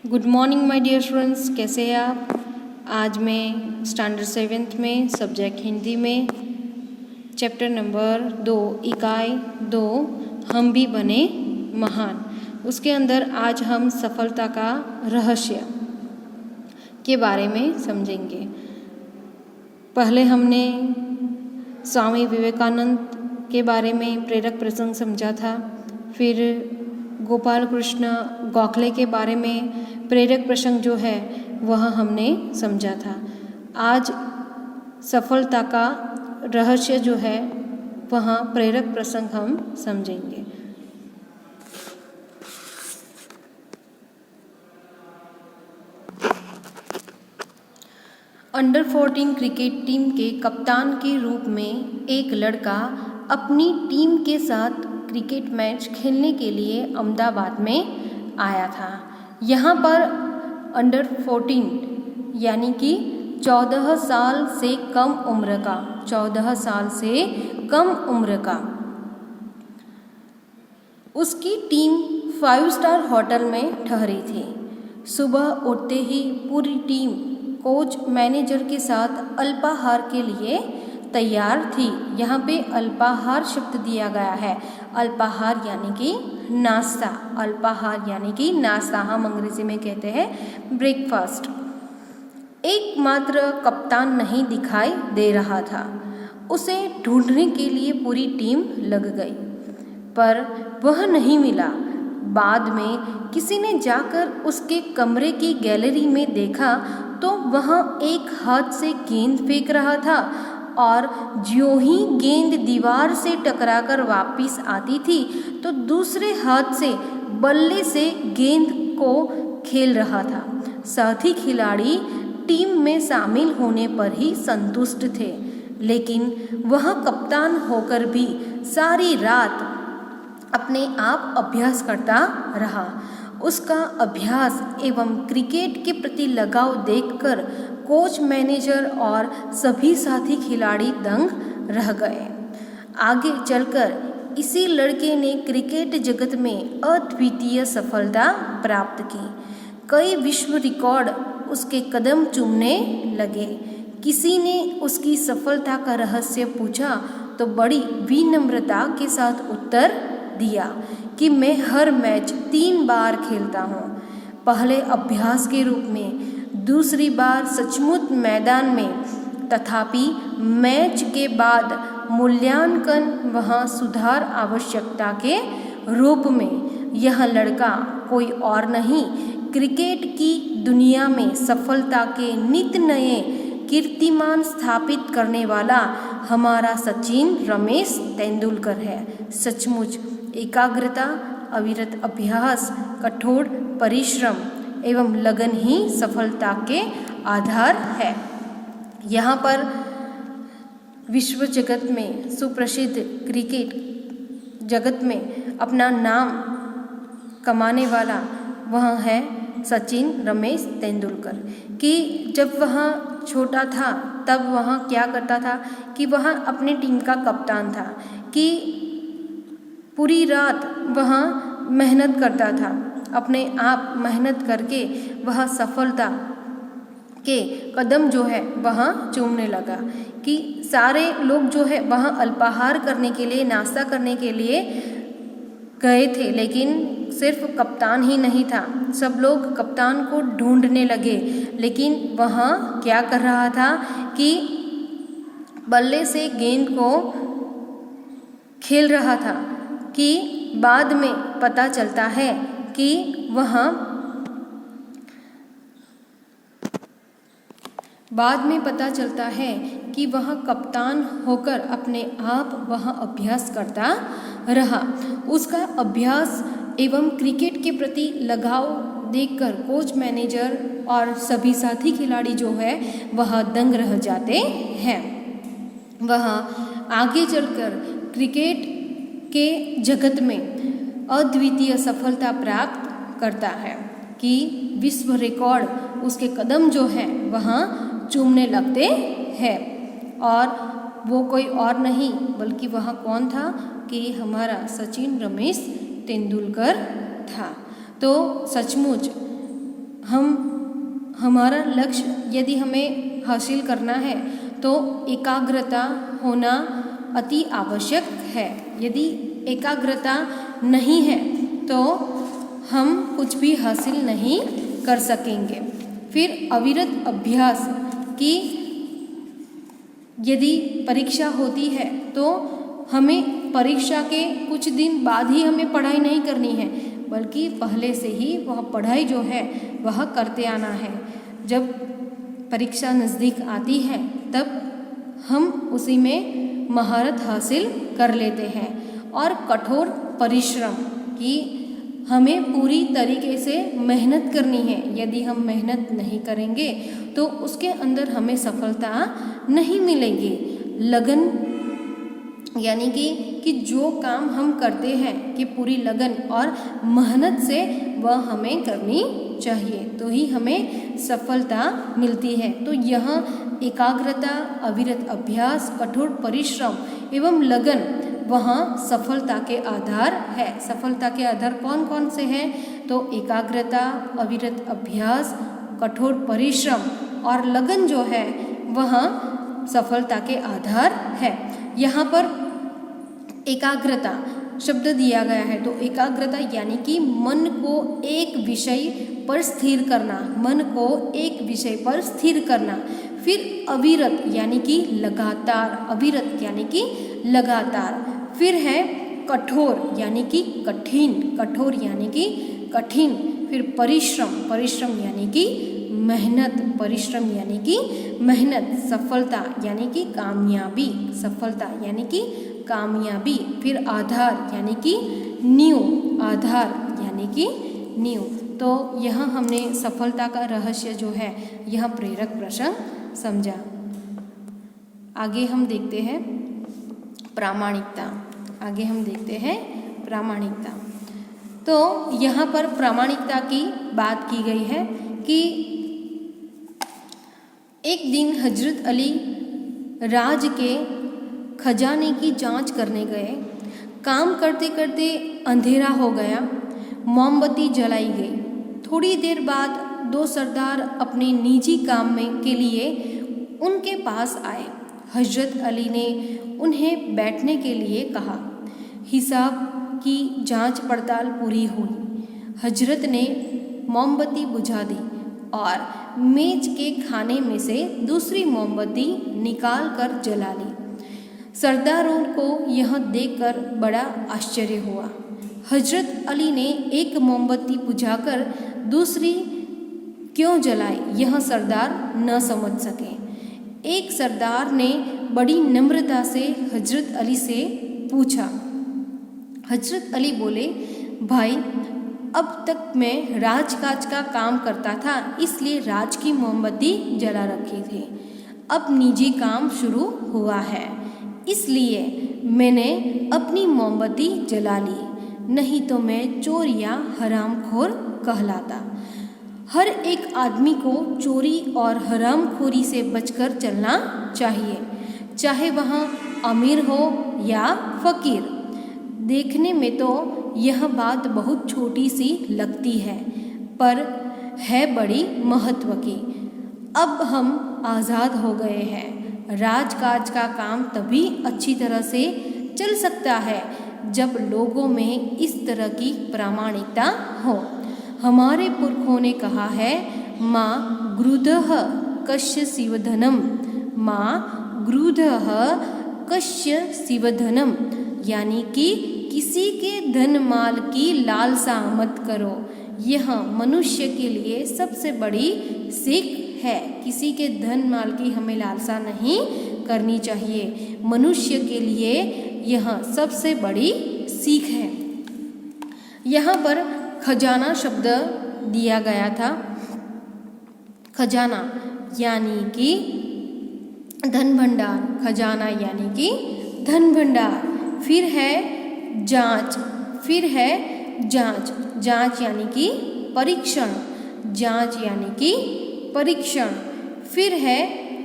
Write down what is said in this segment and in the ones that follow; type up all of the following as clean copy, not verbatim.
Good morning my dear students, कैसे हैं आप। आज मैं स्टैंडर्ड 7th में सब्जेक्ट हिंदी में चैप्टर नंबर 2 इकाई 2 हम भी बने महान, उसके अंदर आज हम सफलता का रहस्य के बारे में समझेंगे। पहले हमने स्वामी विवेकानंद के बारे में प्रेरक प्रसंग समझा था, फिर गोपाल कृष्ण गोखले के बारे में प्रेरक प्रसंग जो है वह हमने समझा था। आज सफलता का रहस्य जो है वह प्रेरक प्रसंग हम समझेंगे। अंडर 14 क्रिकेट टीम के कप्तान के रूप में एक लड़का अपनी टीम के साथ क्रिकेट मैच खेलने के लिए अहमदाबाद में आया था। यहाँ पर अंडर 14 यानी कि 14 साल से कम उम्र का 14 साल से कम उम्र का उसकी टीम 5 स्टार होटल में ठहरी थी। सुबह उठते ही पूरी टीम कोच मैनेजर के साथ अल्पाहार के लिए तैयार थी। यहाँ पे अल्पाहार शब्द दिया गया है। अल्पाहार यानी कि नाश्ता, अल्पाहार यानी कि नाश्ता, हम अंग्रेजी में कहते हैं ब्रेकफास्ट। एकमात्र कप्तान नहीं दिखाई दे रहा था। उसे ढूंढने के लिए पूरी टीम लग गई, पर वह नहीं मिला। बाद में किसी ने जाकर उसके कमरे की गैलरी में देखा तो वहाँ एक हाथ से गेंद फेंक रहा था और ज्यों ही गेंद दीवार से टकराकर वापस आती थी तो दूसरे हाथ से बल्ले से गेंद को खेल रहा था। साथी खिलाड़ी टीम में शामिल होने पर ही संतुष्ट थे, लेकिन वह कप्तान होकर भी सारी रात अपने आप अभ्यास करता रहा। उसका अभ्यास एवं क्रिकेट के प्रति लगाव देखकर कोच, मैनेजर और सभी साथी खिलाड़ी दंग रह गए। आगे चलकर इसी लड़के ने क्रिकेट जगत में अद्वितीय सफलता प्राप्त की। कई विश्व रिकॉर्ड उसके कदम चूमने लगे। किसी ने उसकी सफलता का रहस्य पूछा तो बड़ी विनम्रता के साथ उत्तर दिया कि मैं हर मैच 3 बार खेलता हूँ। पहले अभ्यास के रूप में, दूसरी बार सचमुच मैदान में, तथापि मैच के बाद मूल्यांकन वहाँ सुधार आवश्यकता के रूप में। यह लड़का कोई और नहीं, क्रिकेट की दुनिया में सफलता के नित नए कीर्तिमान स्थापित करने वाला हमारा सचिन रमेश तेंदुलकर है। सचमुच एकाग्रता, अविरत अभ्यास, कठोर परिश्रम एवं लगन ही सफलता के आधार है। यहाँ पर विश्व जगत में सुप्रसिद्ध क्रिकेट जगत में अपना नाम कमाने वाला वह है सचिन रमेश तेंदुलकर। कि जब वह छोटा था तब वह क्या करता था कि वह अपनी टीम का कप्तान था, कि पूरी रात वह मेहनत करता था, अपने आप मेहनत करके वह सफलता के कदम जो है वह चूमने लगा। कि सारे लोग जो है वह अल्पाहार करने के लिए, नाश्ता करने के लिए गए थे, लेकिन सिर्फ कप्तान ही नहीं था। सब लोग कप्तान को ढूंढने लगे, लेकिन वह क्या कर रहा था कि बल्ले से गेंद को खेल रहा था। कि बाद में पता चलता है कि वह कप्तान होकर अपने आप वह अभ्यास करता रहा। उसका अभ्यास एवं क्रिकेट के प्रति लगाव देखकर कोच, मैनेजर और सभी साथी खिलाड़ी जो है वह दंग रह जाते हैं। वह आगे चलकर क्रिकेट के जगत में अद्वितीय सफलता प्राप्त करता है। कि विश्व रिकॉर्ड उसके कदम जो है वह चूमने लगते हैं। और वो कोई और नहीं बल्कि वह कौन था कि हमारा सचिन रमेश तेंदुलकर था। तो सचमुच हमारा लक्ष्य यदि हमें हासिल करना है तो एकाग्रता होना अति आवश्यक है। यदि एकाग्रता नहीं है तो हम कुछ भी हासिल नहीं कर सकेंगे। फिर अविरत अभ्यास की यदि परीक्षा होती है तो हमें परीक्षा के कुछ दिन बाद ही हमें पढ़ाई नहीं करनी है, बल्कि पहले से ही वह पढ़ाई जो है वह करते आना है। जब परीक्षा नज़दीक आती है तब हम उसी में महारत हासिल कर लेते हैं। और कठोर परिश्रम की हमें पूरी तरीके से मेहनत करनी है। यदि हम मेहनत नहीं करेंगे तो उसके अंदर हमें सफलता नहीं मिलेगी। लगन यानी कि जो काम हम करते हैं कि पूरी लगन और मेहनत से वह हमें करनी चाहिए, तो ही हमें सफलता मिलती है। तो यह एकाग्रता, अविरत अभ्यास, कठोर परिश्रम एवं लगन वहाँ सफलता के आधार है। सफलता के आधार कौन कौन से हैं? तो एकाग्रता, अविरत अभ्यास, कठोर परिश्रम और लगन जो है वह सफलता के आधार है। यहाँ पर एकाग्रता शब्द दिया गया है, तो एकाग्रता यानी कि मन को एक विषय पर स्थिर करना, मन को एक विषय पर स्थिर करना। फिर अविरत यानी कि लगातार, अविरत यानी कि लगातार। फिर है कठोर यानी कि कठिन, कठोर यानी कि कठिन। फिर परिश्रम, परिश्रम यानी कि मेहनत, परिश्रम यानी कि मेहनत। सफलता यानी कि कामयाबी, सफलता यानी कि कामयाबी। फिर आधार यानी कि नींव, आधार यानी कि नींव। तो यहाँ हमने सफलता का रहस्य जो है यह प्रेरक प्रसंग समझा। आगे हम देखते हैं प्रामाणिकता। आगे हम देखते हैं प्रामाणिकता। तो यहाँ पर प्रामाणिकता की बात की गई है कि एक दिन हजरत अली राज के खजाने की जांच करने गए। काम करते करते अंधेरा हो गया, मोमबत्ती जलाई गई। थोड़ी देर बाद दो सरदार अपने निजी काम में के लिए उनके पास आए। हजरत अली ने उन्हें बैठने के लिए कहा। हिसाब की जांच पड़ताल पूरी हुई। हजरत ने मोमबत्ती बुझा दी और मेज के खाने में से दूसरी मोमबत्ती निकाल कर जला ली। सरदारों को यह देखकर बड़ा आश्चर्य हुआ। हजरत अली ने एक मोमबत्ती बुझाकर दूसरी क्यों जलाई, यह सरदार न समझ सके। एक सरदार ने बड़ी नम्रता से हजरत अली से पूछा। हजरत अली बोले, भाई, अब तक मैं राजकाज का काम करता था, इसलिए राज की मोमबत्ती जला रखी थी। अब निजी काम शुरू हुआ है, इसलिए मैंने अपनी मोमबत्ती जला ली, नहीं तो मैं चोर या हरामखोर कहलाता। हर एक आदमी को चोरी और हरामखोरी से बचकर चलना चाहिए, चाहे वह अमीर हो या फकीर। देखने में तो यह बात बहुत छोटी सी लगती है, पर है बड़ी महत्व की। अब हम आज़ाद हो गए हैं। राजकाज का काम तभी अच्छी तरह से चल सकता है जब लोगों में इस तरह की प्रामाणिकता हो। हमारे पुरखों ने कहा है, माँ गृधः कस्य शिवधनम, माँ गृधः कस्य शिवधनम, यानी कि किसी के धन माल की लालसा मत करो। यह मनुष्य के लिए सबसे बड़ी सीख है। किसी के धन माल की हमें लालसा नहीं करनी चाहिए। मनुष्य के लिए यह सबसे बड़ी सीख है। यहाँ पर खजाना शब्द दिया गया था। खजाना यानी कि धन भंडार, खजाना यानी कि धन भंडार। फिर है जांच, फिर है जांच, जांच यानी कि परीक्षण, जांच यानी कि परीक्षण। फिर है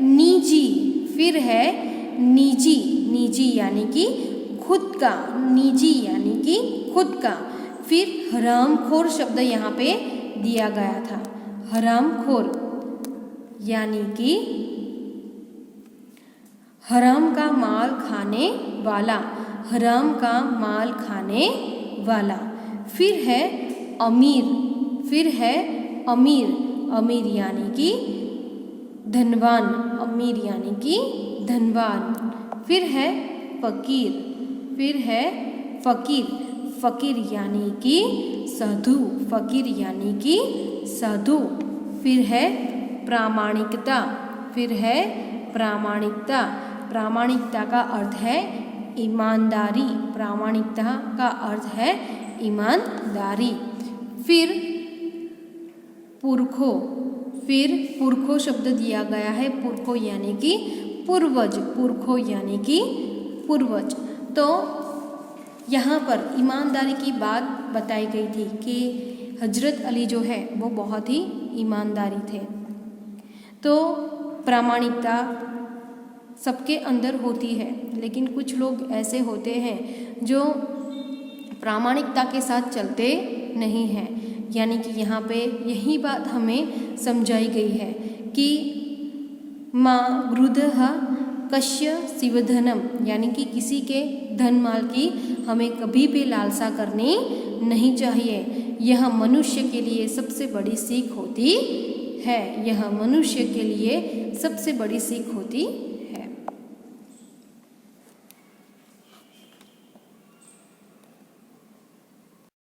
निजी, फिर है निजी, निजी यानी कि खुद का, निजी यानी कि खुद का। फिर हरामखोर शब्द यहाँ पे दिया गया था। हरामखोर यानी कि हराम का माल खाने वाला, हराम का माल खाने वाला। फिर है अमीर, फिर है अमीर, अमीर यानी कि धनवान, अमीर यानी कि धनवान। फिर है फकीर, फिर है फकीर, फकीर यानी कि साधु, फकीर यानी कि साधु। फिर है प्रामाणिकता, फिर है प्रामाणिकता, प्रामाणिकता का अर्थ है ईमानदारी, प्रामाणिकता का अर्थ है ईमानदारी। फिर पुरखों, फिर पुरखों शब्द दिया गया है, पुरखों यानी कि पूर्वज, पुरखों यानी कि पूर्वज। तो यहाँ पर ईमानदारी की बात बताई गई थी कि हजरत अली जो है वो बहुत ही ईमानदारी थे। तो प्रामाणिकता सबके अंदर होती है, लेकिन कुछ लोग ऐसे होते हैं जो प्रामाणिकता के साथ चलते नहीं हैं। यानी कि यहाँ पे यही बात हमें समझाई गई है कि माँ वृद्धः कस्य शिवधनम, यानी कि किसी के धन माल की हमें कभी भी लालसा करनी नहीं चाहिए। यह मनुष्य के लिए सबसे बड़ी सीख होती है, यह मनुष्य के लिए सबसे बड़ी सीख होती